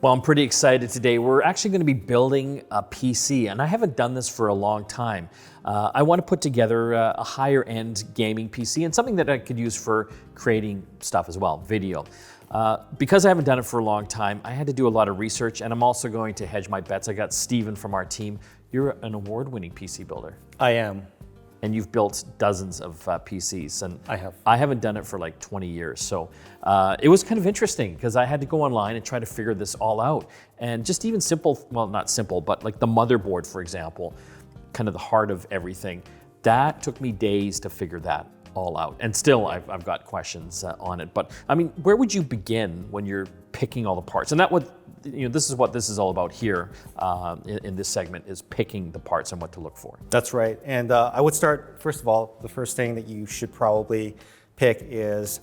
Well, I'm pretty excited today. We're actually going to be building a PC, and I haven't done this for a long time. I want to put together a higher end gaming PC and something that I could use for creating stuff as well, video. Because I haven't done it for a long time, I had to do a lot of research, and I'm also going to hedge my bets. I got Steven from our team. You're an award-winning PC builder. I am. And you've built dozens of PCs, and I have. I haven't done it for like 20 years. So it was kind of interesting because I had to go online and try to figure this all out. And just even simple, well, not simple, but like the motherboard, for example, kind of the heart of everything. That took me days to figure that all out. And still, I've got questions on it. But I mean, where would you begin when you're picking all the parts? And that would, this is what this is all about here in this segment, is picking the parts and what to look for. That's right. And I would start, first of all, the first thing that you should probably pick is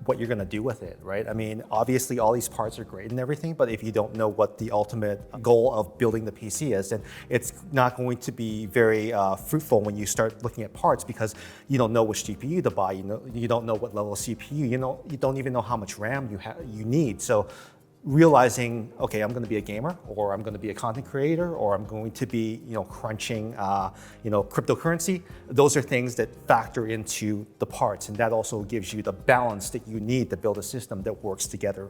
what you're going to do with it, right? I mean, obviously all these parts are great and everything, but if you don't know what the ultimate goal of building the PC is, then it's not going to be very fruitful when you start looking at parts, because you don't know which GPU to buy, you don't know what level of CPU, you don't even know how much RAM you need. So realizing, okay, I'm going to be a gamer, or I'm going to be a content creator, or I'm going to be, crunching, cryptocurrency. Those are things that factor into the parts, and that also gives you the balance that you need to build a system that works together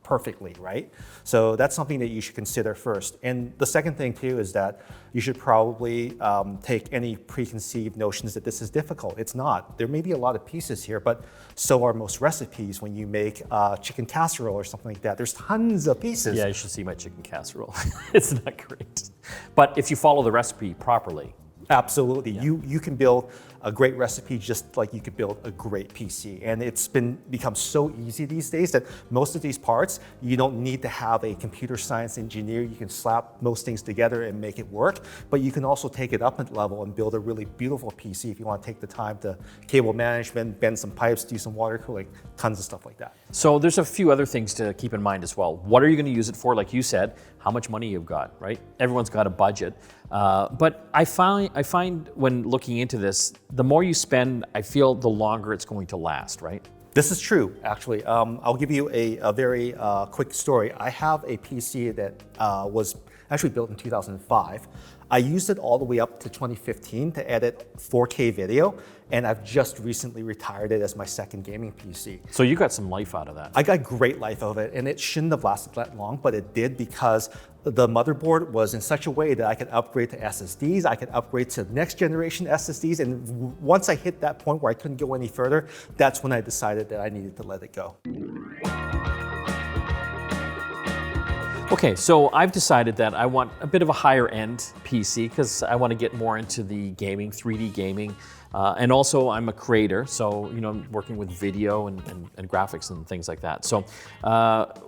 perfectly, right? So that's something that you should consider first. And the second thing too is that you should probably take any preconceived notions that this is difficult. It's not. There may be a lot of pieces here, but so are most recipes. When you make chicken casserole or something like that, there's tons of pieces. Yeah, you should see my chicken casserole. It's not great. But if you follow the recipe properly. Absolutely. Yeah. You can build a great recipe just like you could build a great PC. And it's become so easy these days that most of these parts, you don't need to have a computer science engineer. You can slap most things together and make it work. But you can also take it up a level and build a really beautiful PC if you want to take the time to cable management, bend some pipes, do some water cooling, tons of stuff like that. So there's a few other things to keep in mind as well. What are you going to use it for? Like you said, how much money you've got, right? Everyone's got a budget. But I find when looking into this, the more you spend, I feel the longer it's going to last, right? This is true, actually. I'll give you a very quick story. I have a PC that was actually built in 2005. I used it all the way up to 2015 to edit 4K video, and I've just recently retired it as my second gaming PC. So you got some life out of that. I got great life out of it, and it shouldn't have lasted that long, but it did, because the motherboard was in such a way that I could upgrade to SSDs, I could upgrade to next generation SSDs, and once I hit that point where I couldn't go any further, that's when I decided that I needed to let it go. Okay, so I've decided that I want a bit of a higher end PC because I want to get more into the gaming, 3D gaming, and also I'm a creator, so I'm working with video and graphics and things like that. So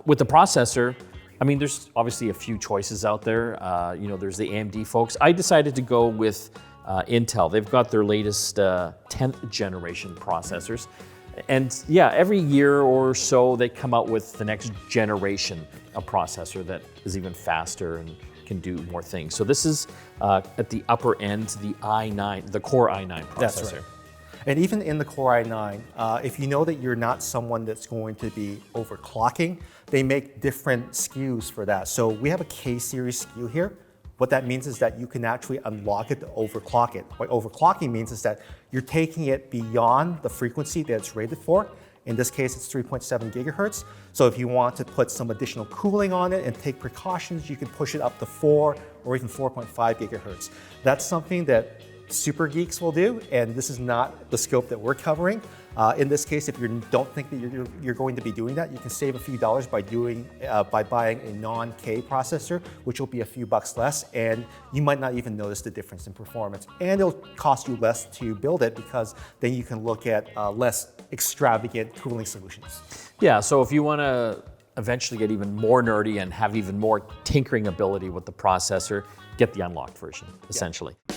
with the processor, I mean, there's obviously a few choices out there. There's the AMD folks. I decided to go with Intel. They've got their latest 10th generation processors. And yeah, every year or so they come out with the next generation of processor that is even faster and can do more things. So this is at the upper end, the i9, the Core i9 processor. That's right. And even in the Core i9, if you know that you're not someone that's going to be overclocking, they make different SKUs for that. So we have a K-series SKU here. What that means is that you can actually unlock it to overclock it. What overclocking means is that you're taking it beyond the frequency that it's rated for. In this case, it's 3.7 gigahertz. So if you want to put some additional cooling on it and take precautions, you can push it up to 4 or even 4.5 gigahertz. That's something that super geeks will do, and this is not the scope that we're covering. In this case, if you don't think that you're going to be doing that, you can save a few dollars by buying a non-K processor, which will be a few bucks less, and you might not even notice the difference in performance. And it'll cost you less to build it, because then you can look at less extravagant cooling solutions. Yeah, so if you want to eventually get even more nerdy and have even more tinkering ability with the processor, get the unlocked version, essentially. Yeah.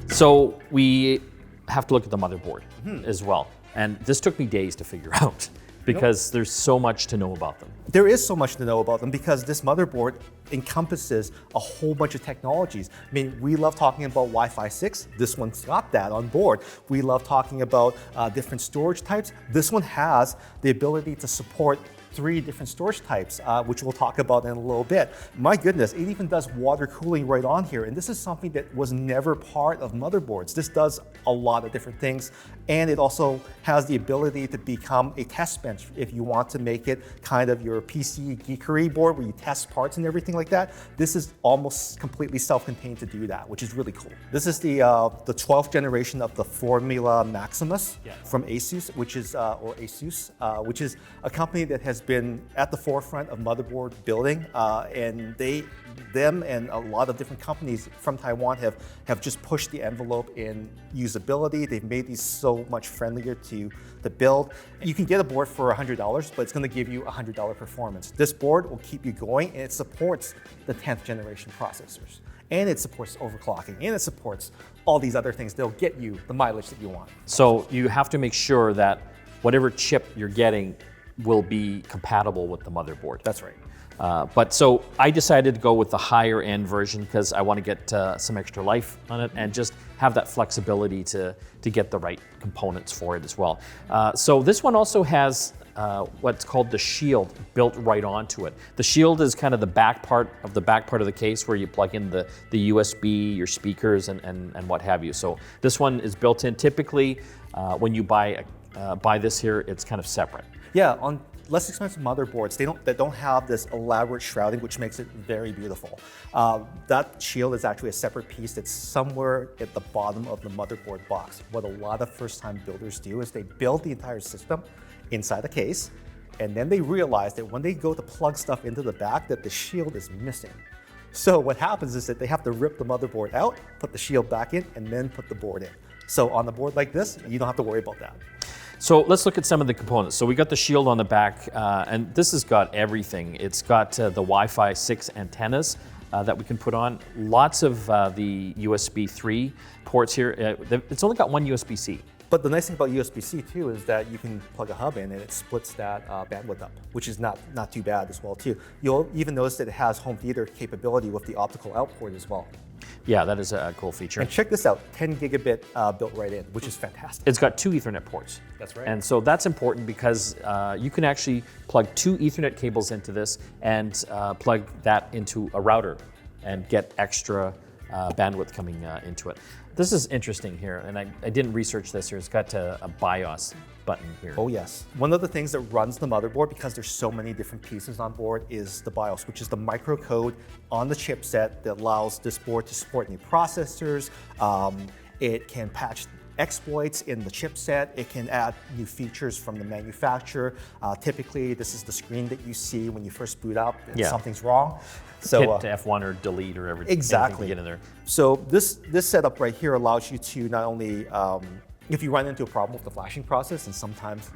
So we have to look at the motherboard as well. And this took me days to figure out because there's so much to know about them. There is so much to know about them because this motherboard encompasses a whole bunch of technologies. I mean, we love talking about Wi-Fi 6. This one's got that on board. We love talking about different storage types. This one has the ability to support 3 different storage types, which we'll talk about in a little bit. My goodness, it even does water cooling right on here. And this is something that was never part of motherboards. This does a lot of different things. And it also has the ability to become a test bench if you want to make it kind of your PC geekery board where you test parts and everything like that. This is almost completely self-contained to do that, which is really cool. This is the 12th generation of the Formula Maximus from Asus, which is which is a company that has been at the forefront of motherboard building, and them and a lot of different companies from Taiwan have just pushed the envelope in usability. They've made these so much friendlier to build. You can get a board for $100, but it's going to give you $100 performance. This board will keep you going, and it supports the 10th generation processors. And it supports overclocking, and it supports all these other things that'll get you the mileage that you want. So you have to make sure that whatever chip you're getting will be compatible with the motherboard. That's right. But so I decided to go with the higher end version because I want to get some extra life on it and just have that flexibility to get the right components for it as well. So this one also has what's called the shield built right onto it. The shield is kind of the back part of the case where you plug in the USB, your speakers, and what have you. So this one is built in. Typically, when you buy this here, it's kind of separate. Yeah, on less expensive motherboards, they don't have this elaborate shrouding, which makes it very beautiful. That shield is actually a separate piece that's somewhere at the bottom of the motherboard box. What a lot of first-time builders do is they build the entire system inside the case, and then they realize that when they go to plug stuff into the back, that the shield is missing. So what happens is that they have to rip the motherboard out, put the shield back in, and then put the board in. So on a board like this, you don't have to worry about that. So let's look at some of the components. So we got the shield on the back, and this has got everything. It's got the Wi-Fi 6 antennas that we can put on. Lots of the USB 3 ports here. It's only got one USB-C. But the nice thing about USB-C too is that you can plug a hub in and it splits that bandwidth up, which is not too bad as well too. You'll even notice that it has home theater capability with the optical out port as well. Yeah, that is a cool feature. And check this out, 10 gigabit built right in, which is fantastic. It's got 2 Ethernet ports. That's right. And so that's important because you can actually plug 2 Ethernet cables into this and plug that into a router and get extra bandwidth coming into it. This is interesting here, and I didn't research this here. It's got a BIOS button here. Oh yes. One of the things that runs the motherboard, because there's so many different pieces on board, is the BIOS, which is the microcode on the chipset that allows this board to support new processors. It can patch exploits in the chipset. It can add new features from the manufacturer. Typically, this is the screen that you see when you first boot up and something's wrong. So hit F1 or delete or everything. Exactly. To get in there. So this setup right here allows you to not only, if you run into a problem with the flashing process, and sometimes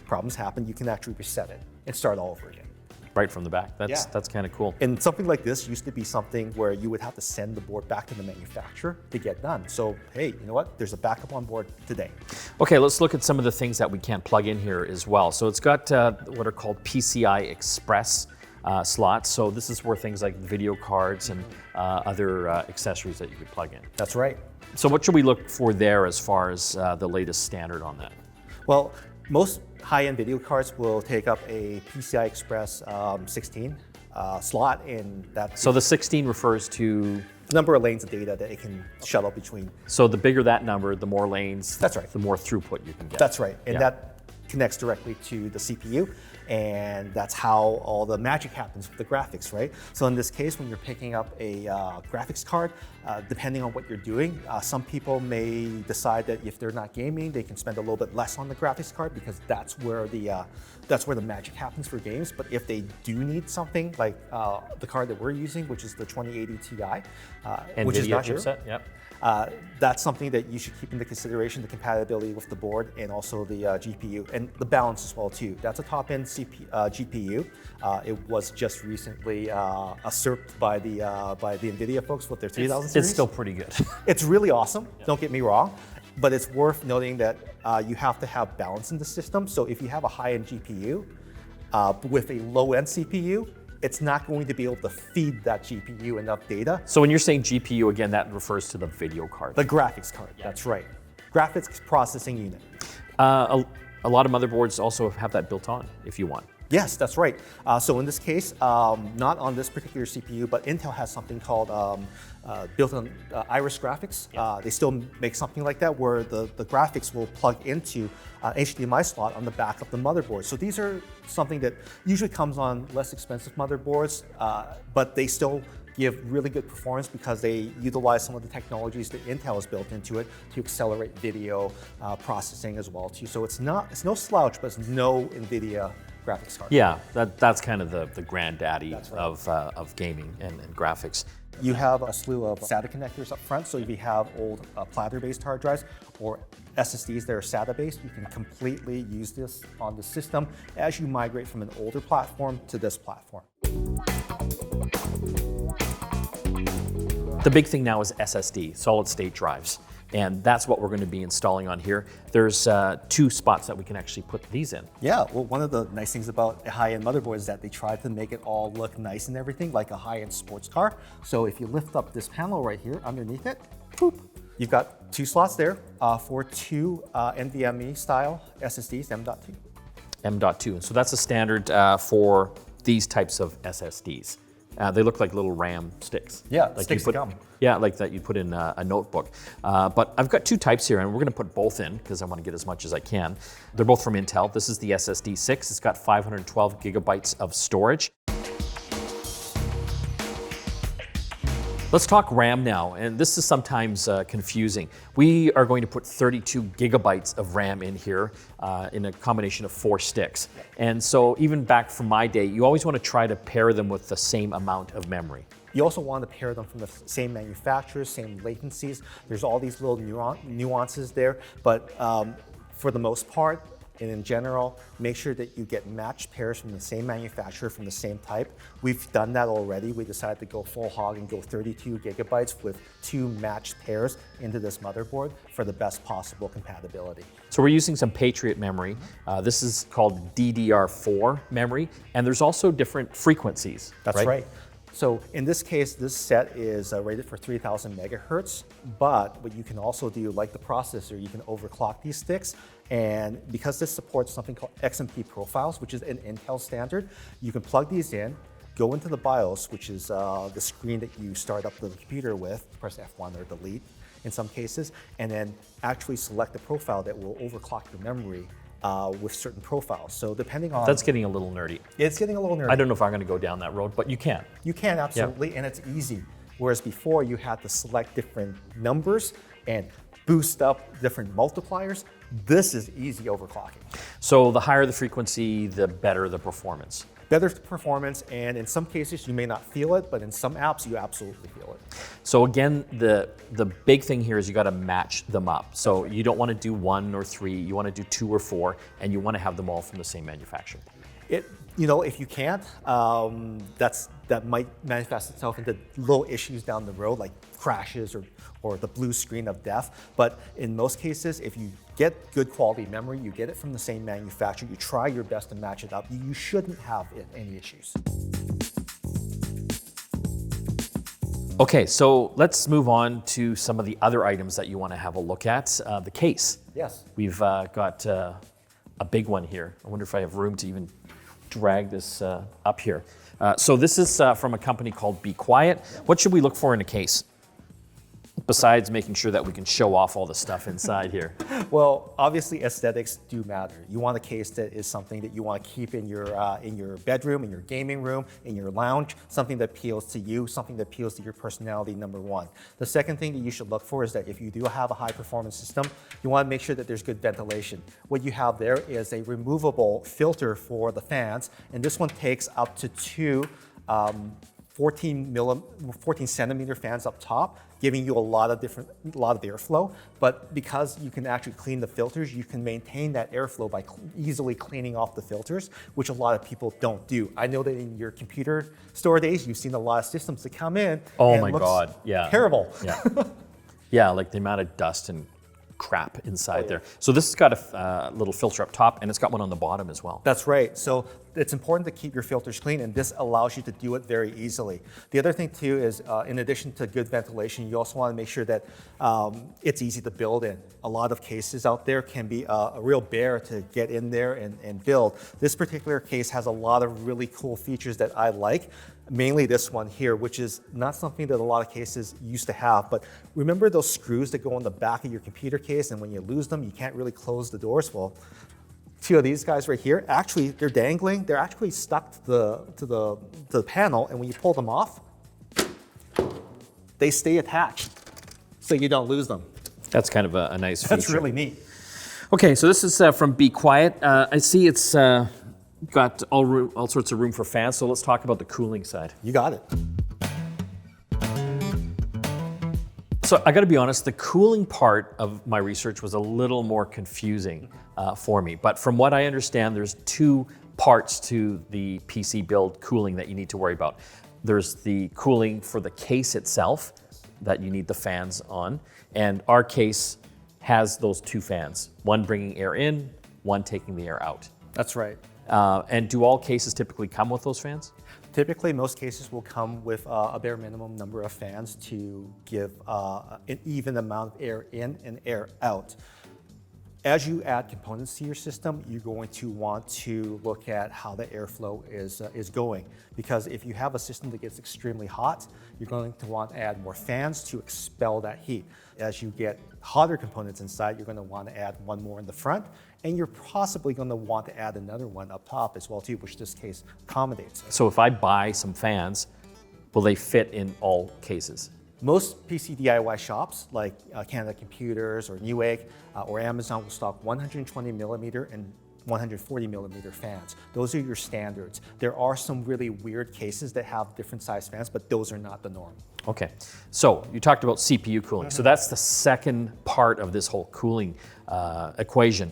problems happen, you can actually reset it and start all over again. Right from the back. That's kind of cool. And something like this used to be something where you would have to send the board back to the manufacturer to get done. So hey, you know what? There's a backup on board today. Okay, let's look at some of the things that we can't plug in here as well. So it's got what are called PCI Express slots. So this is where things like video cards and other accessories that you could plug in. That's right. So what should we look for there as far as the latest standard on that? Well, most high-end video cards will take up a PCI Express 16 slot, and that. So the 16 refers to number of lanes of data that it can shuttle between. So the bigger that number, the more lanes. That's right. The more throughput you can get. That's right, and that connects directly to the CPU, and that's how all the magic happens with the graphics, right? So in this case, when you're picking up a graphics card, depending on what you're doing, some people may decide that if they're not gaming, they can spend a little bit less on the graphics card because that's where the magic happens for games. But if they do need something like the card that we're using, which is the 2080 Ti, which is not chipset, yep. That's something that you should keep into consideration, the compatibility with the board and also the GPU and the balance as well too. That's a top-end GPU. It was just recently usurped by the NVIDIA folks with their 3000 series. It's still pretty good. It's really awesome, don't get me wrong, but it's worth noting that you have to have balance in the system. So if you have a high-end GPU, But with a low-end CPU, it's not going to be able to feed that GPU enough data. So when you're saying GPU, again, that refers to the video card. The graphics card, that's right. Graphics processing unit. A lot of motherboards also have that built on, if you want. Yes, that's right. So in this case, not on this particular CPU, but Intel has something called built-in Iris graphics. They still make something like that where the graphics will plug into HDMI slot on the back of the motherboard. So these are something that usually comes on less expensive motherboards, but they still give really good performance because they utilize some of the technologies that Intel has built into it to accelerate video processing as well too. So it's no slouch, but it's no NVIDIA graphics card. Yeah, that's kind of the granddaddy That's right. of gaming and graphics. You have a slew of SATA connectors up front, so if you have old platter-based hard drives or SSDs that are SATA-based, you can completely use this on the system as you migrate from an older platform to this platform. The big thing now is SSD, solid-state drives. And that's what we're going to be installing on here. There's 2 spots that we can actually put these in. Yeah, well, one of the nice things about a high-end motherboard is that they try to make it all look nice and everything, like a high-end sports car. So if you lift up this panel right here underneath it, boop, you've got 2 slots there for 2 NVMe style SSDs, M.2. M.2, and so that's a standard for these types of SSDs. They look like little RAM sticks. Yeah, like sticks you put, of gum. Yeah, like that you put in a notebook. But I've got 2 types here, and we're going to put both in because I want to get as much as I can. They're both from Intel. This is the SSD 6. It's got 512 gigabytes of storage. Let's talk RAM now, and this is sometimes confusing. We are going to put 32 gigabytes of RAM in here in a combination of 4 sticks. And so even back from my day, you always want to try to pair them with the same amount of memory. You also want to pair them from the same manufacturers, same latencies. There's all these little nuances there, but for the most part, and in general, make sure that you get matched pairs from the same manufacturer, from the same type. We've done that already. We decided to go full hog and go 32 gigabytes with 2 matched pairs into this motherboard for the best possible compatibility. So we're using some Patriot memory. This is called DDR4 memory, and there's also different frequencies. That's right. So in this case, this set is rated for 3000 megahertz, but what you can also do, like the processor, you can overclock these sticks. And because this supports something called XMP profiles, which is an Intel standard, you can plug these in, go into the BIOS, which is the screen that you start up the computer with, press F1 or delete in some cases, and then actually select the profile that will overclock your memory with certain profiles. So depending on... That's getting a little nerdy. It's getting a little nerdy. I don't know if I'm going to go down that road, but you can. You can, absolutely, and it's easy. Whereas before you had to select different numbers and boost up different multipliers. This is easy overclocking. So the higher the frequency, the better the performance. Better performance, and in some cases you may not feel it, but in some apps you absolutely feel it. So again, the big thing here is you got to match them up. So you don't want to do 1 or 3, you want to do 2 or 4, and you want to have them all from the same manufacturer. If you can't, that might manifest itself into little issues down the road, like crashes or the blue screen of death. But in most cases, if you get good quality memory, you get it from the same manufacturer, you try your best to match it up, you shouldn't have any issues. Okay, so let's move on to some of the other items that you want to have a look at. The case. Yes. We've got a big one here. I wonder if I have room to even drag this up here. So this is from a company called Be Quiet. What should we look for in a case? Besides making sure that we can show off all the stuff inside here. Well, obviously aesthetics do matter. You want a case that is something that you want to keep in your bedroom, in your gaming room, in your lounge, something that appeals to you, something that appeals to your personality, number one. The second thing that you should look for is that if you do have a high performance system, you want to make sure that there's good ventilation. What you have there is a removable filter for the fans, and this one takes up to 2 14 centimeter fans up top, giving you a lot of airflow. But because you can actually clean the filters, you can maintain that airflow by easily cleaning off the filters, which a lot of people don't do. I know that in your computer store days, you've seen a lot of systems that come in. Oh and my it looks God, yeah. terrible. Yeah, yeah, like the amount of dust and crap inside there. So this has got a little filter up top, and it's got one on the bottom as well. That's right. So it's important to keep your filters clean, and this allows you to do it very easily. The other thing too is, in addition to good ventilation, you also want to make sure that it's easy to build in. A lot of cases out there can be a real bear to get in there and build. This particular case has a lot of really cool features that I like. Mainly this one here, which is not something that a lot of cases used to have, but remember those screws that go on the back of your computer case, and when you lose them, you can't really close the doors? Well, two of these guys right here, actually, they're dangling. They're actually stuck to the panel, and when you pull them off, they stay attached, so you don't lose them. That's kind of a nice feature. That's really neat. Okay, so this is from Be Quiet. I see it's got all sorts of room for fans, so let's talk about the cooling side. You got it. So I gotta be honest, the cooling part of my research was a little more confusing for me. But from what I understand, there's two parts to the PC build cooling that you need to worry about. There's the cooling for the case itself that you need the fans on. And our case has those two fans, one bringing air in, one taking the air out. That's right. And do all cases typically come with those fans? Typically, most cases will come with a bare minimum number of fans to give an even amount of air in and air out. As you add components to your system, you're going to want to look at how the airflow is going. Because if you have a system that gets extremely hot, you're going to want to add more fans to expel that heat. As you get hotter components inside, you're going to want to add one more in the front, and you're possibly going to want to add another one up top as well too, which this case accommodates. So if I buy some fans, will they fit in all cases? Most PC DIY shops like Canada Computers or Newegg or Amazon will stock 120 millimeter and 140 millimeter fans. Those are your standards. There are some really weird cases that have different size fans, but those are not the norm. Okay, so you talked about CPU cooling. So that's the second part of this whole cooling equation.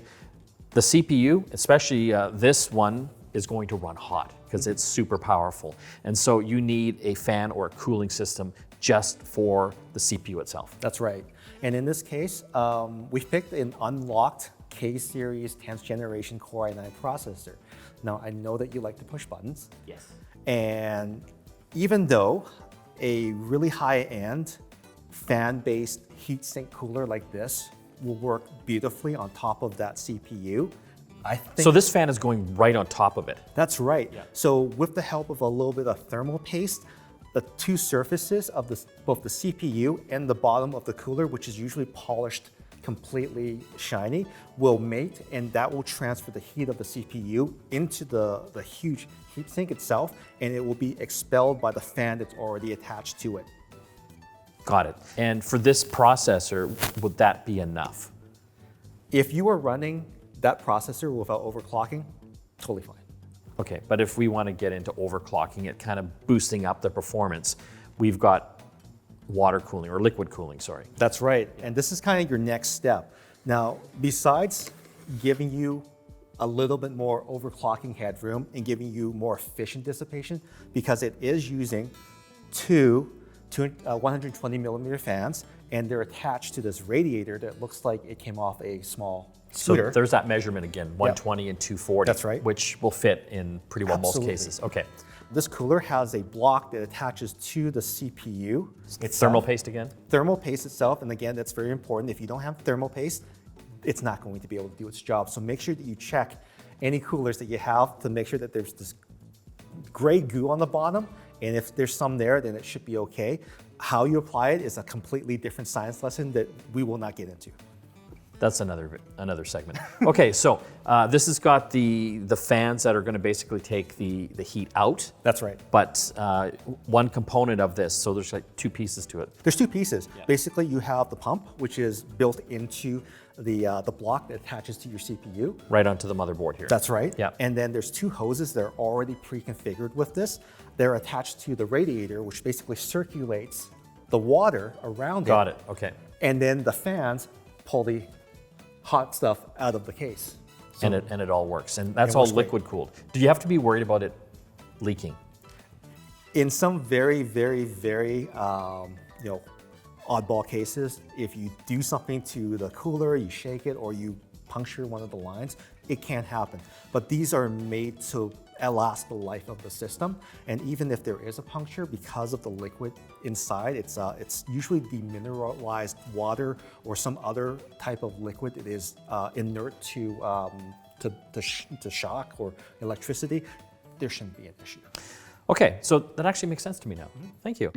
The CPU, especially this one, is going to run hot because it's super powerful. And so you need a fan or a cooling system just for the CPU itself. That's right. And in this case, we've picked an unlocked K-series 10th generation Core i9 processor. Now, I know that you like to push buttons. Yes. And even though a really high-end fan-based heatsink cooler like this will work beautifully on top of that CPU, I think So this fan is going right on top of it. that's right. Yeah. So with the help of a little bit of thermal paste, the two surfaces of both the CPU and the bottom of the cooler, which is usually polished completely shiny, will mate, and that will transfer the heat of the CPU into the huge heatsink itself, and it will be expelled by the fan that's already attached to it. Got it. And for this processor, would that be enough? If you are running that processor without overclocking, totally fine. Okay, but if we want to get into overclocking it, kind of boosting up the performance, we've got water cooling or liquid cooling, sorry. That's right, and this is kind of your next step. Now, besides giving you a little bit more overclocking headroom and giving you more efficient dissipation, because it is using two 120 millimeter fans, and they're attached to this radiator that looks like it came off a small scooter. So there's that measurement again, 120 and 240. That's right. Which will fit in pretty well Absolutely. most cases. Okay. This cooler has a block that attaches to the CPU. It's thermal paste again? Thermal paste itself, and again, that's very important. If you don't have thermal paste, it's not going to be able to do its job. So make sure that you check any coolers that you have to make sure that there's this gray goo on the bottom, and if there's some there, then it should be okay. How you apply it is a completely different science lesson that we will not get into. That's another segment. Okay, so this has got the fans that are going to basically take the heat out. That's right. But one component of this, so there's like two pieces to it. There's two pieces. Yeah. Basically, you have the pump, which is built into the block that attaches to your CPU. Right onto the motherboard here. That's right. Yeah. And then there's two hoses that are already pre-configured with this. They're attached to the radiator, which basically circulates the water around it. Got it, okay. And then the fans pull the hot stuff out of the case. So And it all works. And that's It all works great. liquid cooled. Do you have to be worried about it leaking? in some very, very, very oddball cases, if you do something to the cooler, you shake it, or you puncture one of the lines, it can happen. But these are made to last the life of the system. And even if there is a puncture, because of the liquid inside, it's usually demineralized water or some other type of liquid that is inert to shock or electricity. There shouldn't be an issue. Okay, so that actually makes sense to me now. Thank you.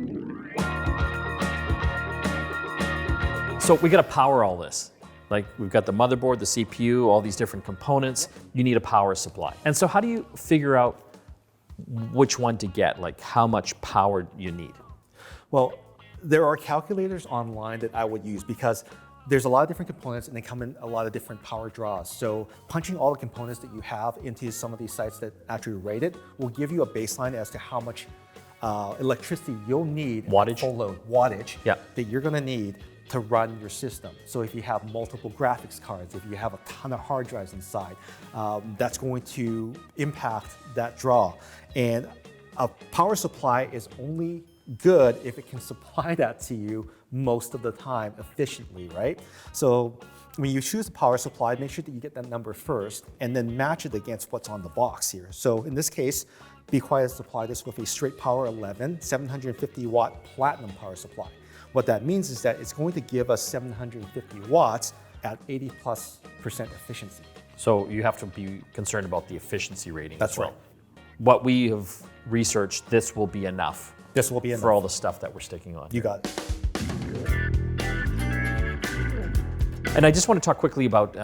So we got to power all this. Like we've got the motherboard, the CPU, all these different components. You need a power supply. And so how do you figure out which one to get? Like how much power you need? Well, there are calculators online that I would use because there's a lot of different components and they come in a lot of different power draws. So punching all the components that you have into some of these sites that actually rate it will give you a baseline as to how much electricity you'll need, wattage, full load wattage, yeah, that you're gonna need to run your system. So if you have multiple graphics cards, if you have a ton of hard drives inside, that's going to impact that draw. And a power supply is only good if it can supply that to you most of the time efficiently, right? So when you choose a power supply, make sure that you get that number first and then match it against what's on the box here. So in this case, Be Quiet has supplied us with a straight power 11, 750 watt platinum power supply. What that means is that it's going to give us 750 watts at 80+% efficiency. So you have to be concerned about the efficiency rating That's as well. right. What we have researched, this will be enough. This will be enough for all the stuff that we're sticking on. You got it. And I just want to talk quickly about,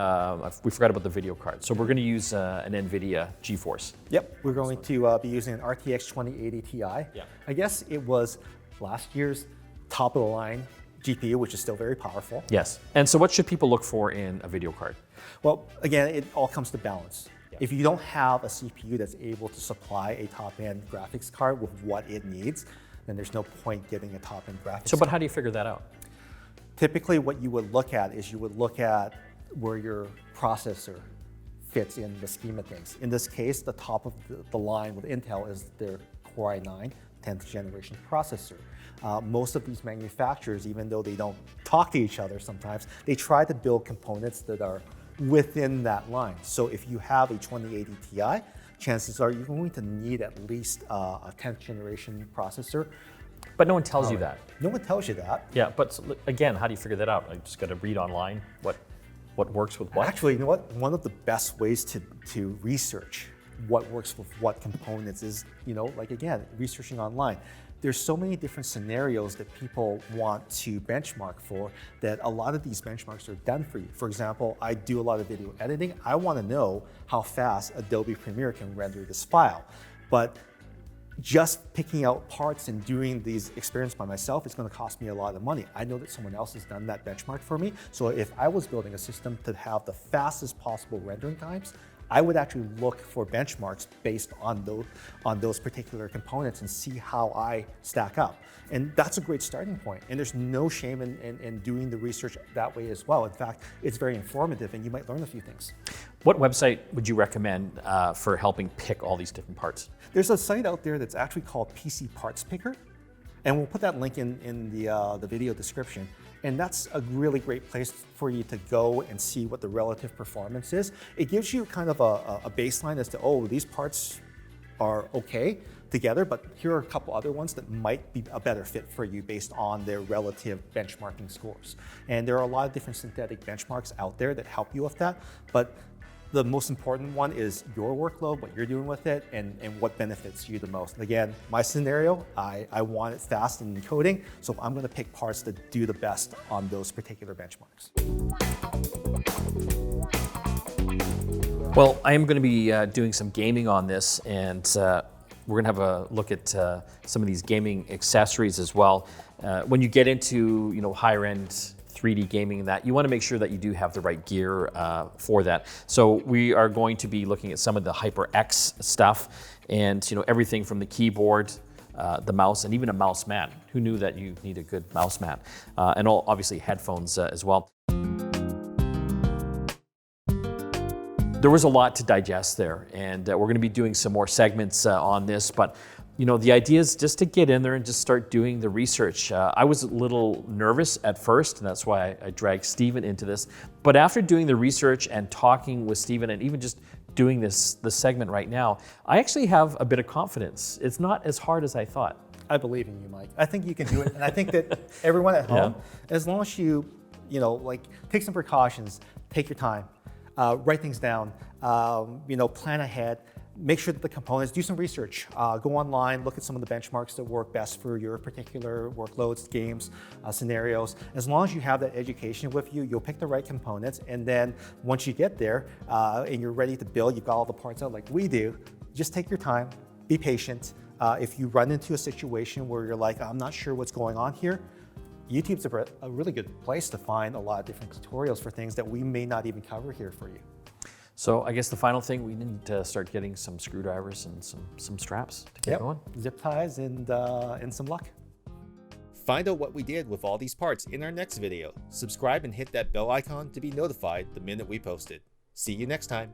we forgot about the video card. So we're going to use an NVIDIA GeForce. Yep, we're going to be using an RTX 2080 Ti. Yeah. I guess it was last year's top of the line GPU, which is still very powerful. Yes. And so what should people look for in a video card? Well, again, it all comes to balance. Yeah. If you don't have a CPU that's able to supply a top-end graphics card with what it needs, then there's no point getting a top-end graphics card. But how do you figure that out? Typically what you would look at is you would look at where your processor fits in the scheme of things. In this case, the top of the line with Intel is their Core i9 10th generation processor. Most of these manufacturers, even though they don't talk to each other sometimes, they try to build components that are within that line. So if you have a 2080 Ti, chances are you're going to need at least a 10th generation processor. But no one tells you that. No one tells you that. Yeah, but again, how do you figure that out? I just got to read online what works with what? Actually, you know what? One of the best ways to research what works with what components is, like again, researching online. There's so many different scenarios that people want to benchmark for that a lot of these benchmarks are done for you. For example, I do a lot of video editing. I want to know how fast Adobe Premiere can render this file. But just picking out parts and doing these experiments by myself is going to cost me a lot of money. I know that someone else has done that benchmark for me. So if I was building a system to have the fastest possible rendering times, I would actually look for benchmarks based on those particular components and see how I stack up. And that's a great starting point. And there's no shame in doing the research that way as well. In fact, it's very informative and you might learn a few things. What website would you recommend for helping pick all these different parts? There's a site out there that's actually called PC Parts Picker. And we'll put that link in the video description. And that's a really great place for you to go and see what the relative performance is. It gives you kind of a baseline as to, oh, these parts are okay together, but here are a couple other ones that might be a better fit for you based on their relative benchmarking scores. And there are a lot of different synthetic benchmarks out there that help you with that. But the most important one is your workload, what you're doing with it, and what benefits you the most. And again, my scenario, I want it fast in encoding, so I'm gonna pick parts that do the best on those particular benchmarks. Well, I am gonna be doing some gaming on this, and we're gonna have a look at some of these gaming accessories as well. When you get into higher end 3D gaming and that, you want to make sure that you do have the right gear for that. So we are going to be looking at some of the HyperX stuff and everything from the keyboard, the mouse, and even a mouse mat. Who knew that you need a good mouse mat? And obviously headphones as well. There was a lot to digest there, and we're going to be doing some more segments on this, but the idea is just to get in there and just start doing the research. I was a little nervous at first, and that's why I dragged Stephen into this. But after doing the research and talking with Stephen and even just doing this segment right now, I actually have a bit of confidence. It's not as hard as I thought. I believe in you, Mike. I think you can do it. And I think that everyone at home, as long as you like take some precautions, take your time, write things down, plan ahead, make sure that the components, do some research, go online, look at some of the benchmarks that work best for your particular workloads, games, scenarios. As long as you have that education with you, you'll pick the right components. And then once you get there and you're ready to build, you've got all the parts out like we do, just take your time, be patient. If you run into a situation where you're like, I'm not sure what's going on here, YouTube's a really good place to find a lot of different tutorials for things that we may not even cover here for you. So I guess the final thing, we need to start getting some screwdrivers and some straps to get going. Zip ties and some luck. Find out what we did with all these parts in our next video. Subscribe and hit that bell icon to be notified the minute we post it. See you next time.